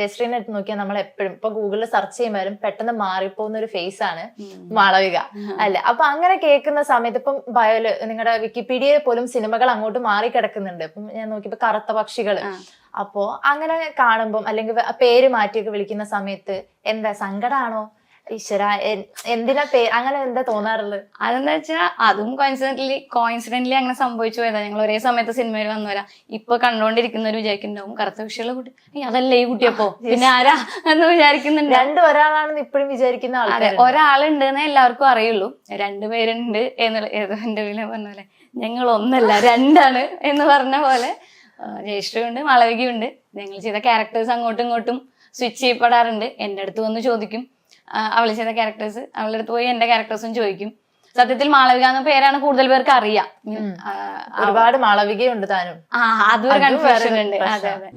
ജയശ്രീനെ എടുത്ത് നോക്കിയാൽ നമ്മൾ എപ്പോഴും ഇപ്പൊ ഗൂഗിളിൽ സെർച്ച് ചെയ്യുമ്പോഴും പെട്ടെന്ന് മാറിപ്പോകുന്ന ഒരു ഫേസ് ആണ് മാളവിക അല്ലെ. അപ്പൊ അങ്ങനെ കേൾക്കുന്ന സമയത്ത് ഇപ്പം ബയോല് നിങ്ങളുടെ വിക്കിപീഡിയയിൽ പോലും സിനിമകൾ അങ്ങോട്ട് മാറി കിടക്കുന്നുണ്ട്. ഇപ്പം ഞാൻ നോക്കിയപ്പോ കറുത്ത പക്ഷികള്. അപ്പോ അങ്ങനെ കാണുമ്പം അല്ലെങ്കിൽ പേര് മാറ്റിയൊക്കെ വിളിക്കുന്ന സമയത്ത് എന്താ സങ്കടാണോ? ഈശ്വര എന്തിനാ അങ്ങനെ എന്താ തോന്നാറുള്ളത്? അതെന്താ വെച്ചാൽ അതും കോയിൻസിഡന്റ്ലി അങ്ങനെ സംഭവിച്ചു പോയതാ. ഞങ്ങൾ ഒരേ സമയത്ത് സിനിമയിൽ വന്നവരാ. ഇപ്പൊ കണ്ടുകൊണ്ടിരിക്കുന്നവര് വിചാരിക്കുന്നുണ്ടാവും കറുത്ത പക്ഷിയുള്ള കുട്ടി അതല്ലേ ഈ കുട്ടിയപ്പോ പിന്നെ ആരാ എന്ന് വിചാരിക്കുന്നുണ്ട്. രണ്ടും ഒരാളാണെന്ന് ഇപ്പോഴും വിചാരിക്കുന്ന ആൾക്കാർ. ഒരാളുണ്ട് എന്നേ എല്ലാവർക്കും അറിയുള്ളൂ. രണ്ടുപേരുണ്ട് എന്നുള്ള ഏതോ ഇന്റർവ്യൂല് പറഞ്ഞ പോലെ ഞങ്ങൾ ഒന്നല്ല രണ്ടാണ് എന്ന് പറഞ്ഞ പോലെ ജയശ്രീയുണ്ട് മാളവികയുണ്ട്. ഞങ്ങൾ ചെയ്ത ക്യാരക്ടേഴ്സ് അങ്ങോട്ടും ഇങ്ങോട്ടും സ്വിച്ച് ചെയ്യപ്പെടാറുണ്ട്. എന്റെ അടുത്ത് വന്ന് ചോദിക്കും അവള് ചെയ്ത ക്യാരക്ടേഴ്സ്, അവളുടെ അടുത്ത് പോയി എന്റെ ക്യാരക്ടേഴ്സും ചോദിക്കും. സത്യത്തിൽ മാളവിക എന്ന പേരാണ് കൂടുതൽ പേർക്ക് അറിയാം. ഒരുപാട് മാളവികയുണ്ട് താനും. അതൊരു കൺഫ്യൂഷൻ ഉണ്ട്. അതെ അതെ.